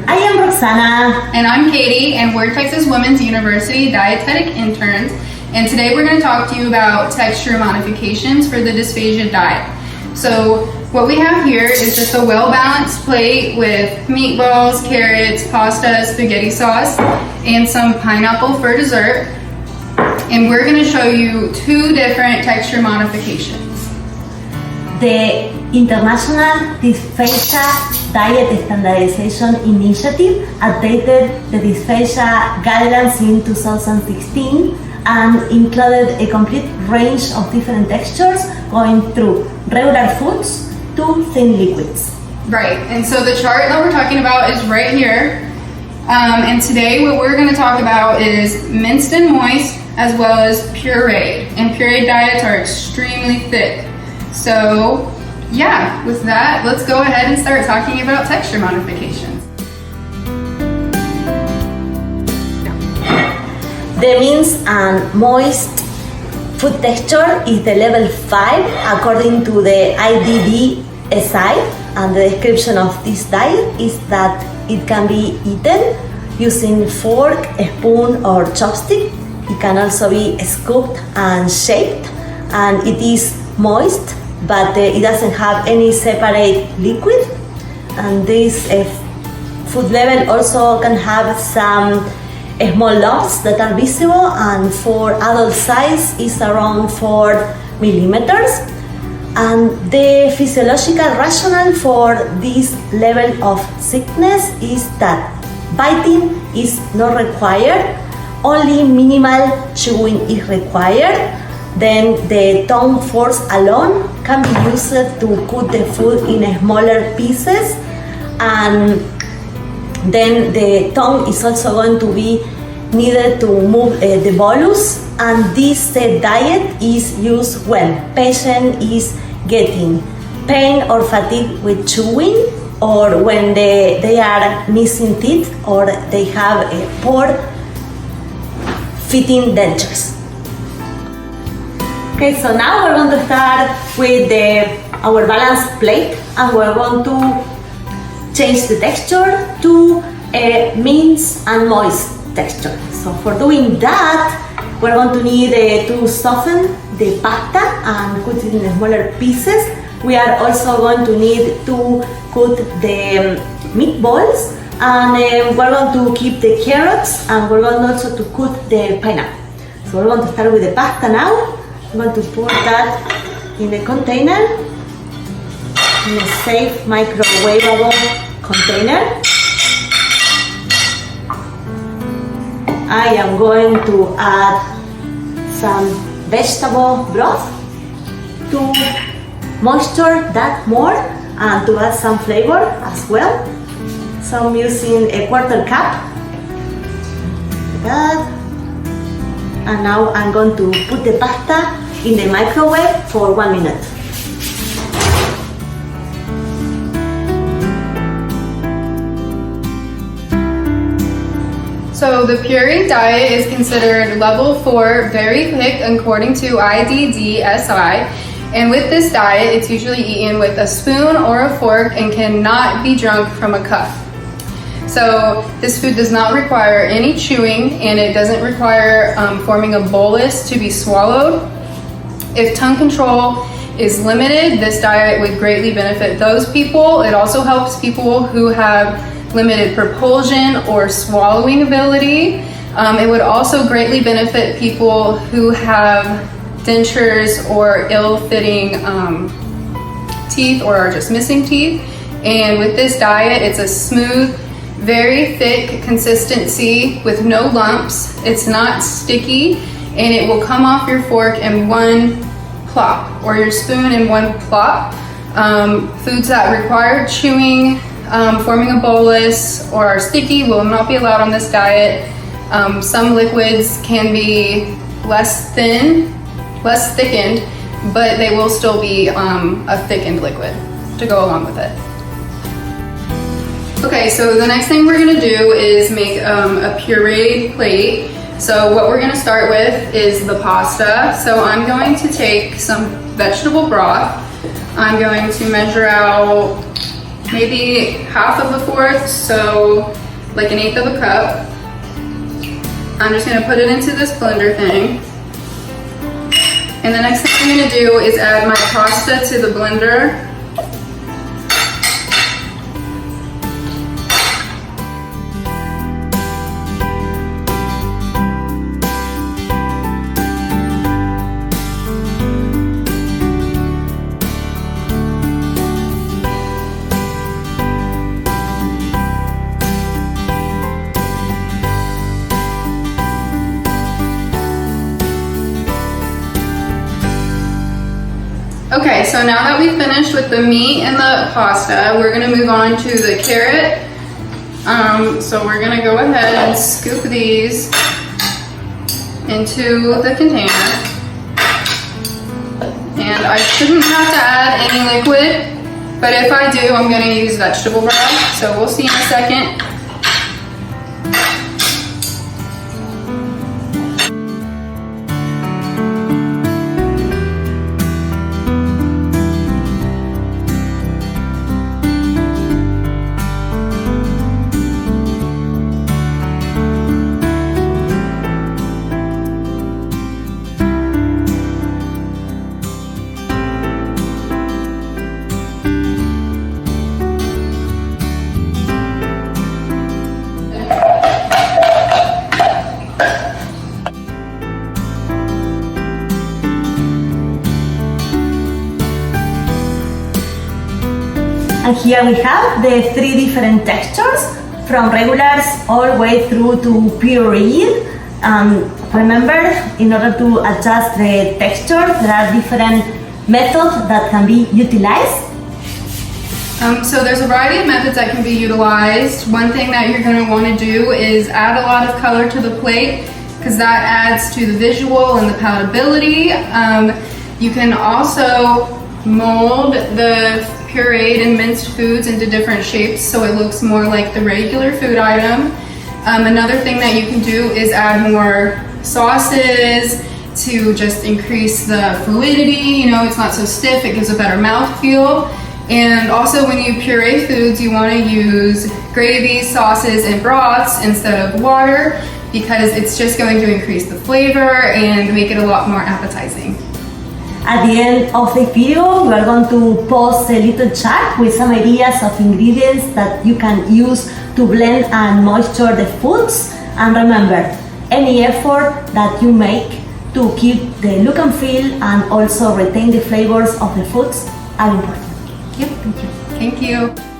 I am Roxana. And I'm Katie, and we're Texas Women's University dietetic interns. And today we're going to talk to you about texture modifications for the dysphagia diet. So what we have here is just a well-balanced plate with meatballs, carrots, pasta, spaghetti sauce, and some pineapple for dessert. And we're going to show you two different texture modifications. The International Dysphagia Diet Standardization Initiative updated the dysphagia guidelines in 2016 and included a complete range of different textures going through regular foods to thin liquids. Right, and so the chart that we're talking about is right here. And today what we're going to talk about is minced and moist as well as pureed. And pureed diets are extremely thick. So yeah, with that, let's go ahead and start talking about texture modifications. The minced and moist food texture is the level 5 according to the IDD-SI, and the description of this diet is that it can be eaten using fork, spoon or chopstick. It can also be scooped and shaped, and it is moist, but it doesn't have any separate liquid. And this food level also can have some small lumps that are visible, and for adult size is around 4 millimeters. And the physiological rationale for this level of thickness is that biting is not required, only minimal chewing is required. Then the tongue force alone can be used to cut the food in smaller pieces, and then the tongue is also going to be needed to move the bolus. And this diet is used when patient is getting pain or fatigue with chewing, or when they are missing teeth, or they have poor fitting dentures. Okay, so now we're going to start with our balanced plate, and we're going to change the texture to a minced and moist texture. So for doing that, we're going to need to soften the pasta and cut it in smaller pieces. We are also going to need to cut the meatballs, and we're going to keep the carrots, and we're going also to cut the pineapple. So we're going to start with the pasta now. I'm going to pour that in a container, in a safe microwavable container. I am going to add some vegetable broth to moisture that more and to add some flavor as well. So I'm using a 1/4 cup. Like that. And now I'm going to put the pasta in the microwave for 1 minute. So the puree diet is considered level 4, very thick according to IDD-SI. And with this diet, it's usually eaten with a spoon or a fork and cannot be drunk from a cup. So this food does not require any chewing, and it doesn't require forming a bolus to be swallowed. If tongue control is limited, this diet would greatly benefit those people. It also helps people who have limited propulsion or swallowing ability. It would also greatly benefit people who have dentures or ill-fitting teeth, or are just missing teeth. And with this diet, it's a smooth, very thick consistency with no lumps. It's not sticky, and it will come off your fork in one plop, or your spoon in one plop. Foods that require chewing, forming a bolus, or are sticky will not be allowed on this diet. Some liquids can be less thickened, but they will still be a thickened liquid to go along with it. Okay, so the next thing we're gonna do is make a pureed plate. So what we're gonna start with is the pasta. So I'm going to take some vegetable broth. I'm going to measure out maybe half of a fourth, so like an eighth of a cup. I'm just gonna put it into this blender thing. And the next thing I'm gonna do is add my pasta to the blender. Okay, so now that we've finished with the meat and the pasta, we're gonna move on to the carrot. So we're gonna go ahead and scoop these into the container. And I shouldn't have to add any liquid, but if I do, I'm gonna use vegetable broth. So we'll see in a second. And here we have the 3 different textures, from regulars all the way through to pureed. Remember, in order to adjust the texture, there are different methods that can be utilized. So there's a variety of methods that can be utilized. One thing that you're going to want to do is add a lot of color to the plate, because that adds to the visual and the palatability. You can also mold the pureed and minced foods into different shapes so it looks more like the regular food item. Another thing that you can do is add more sauces to just increase the fluidity. You know, it's not so stiff, it gives a better mouthfeel. And also when you puree foods, you want to use gravies, sauces, and broths instead of water, because it's just going to increase the flavor and make it a lot more appetizing. At the end of the video, we are going to post a little chart with some ideas of ingredients that you can use to blend and moisture the foods. And remember, any effort that you make to keep the look and feel and also retain the flavors of the foods are important. Thank you. Thank you.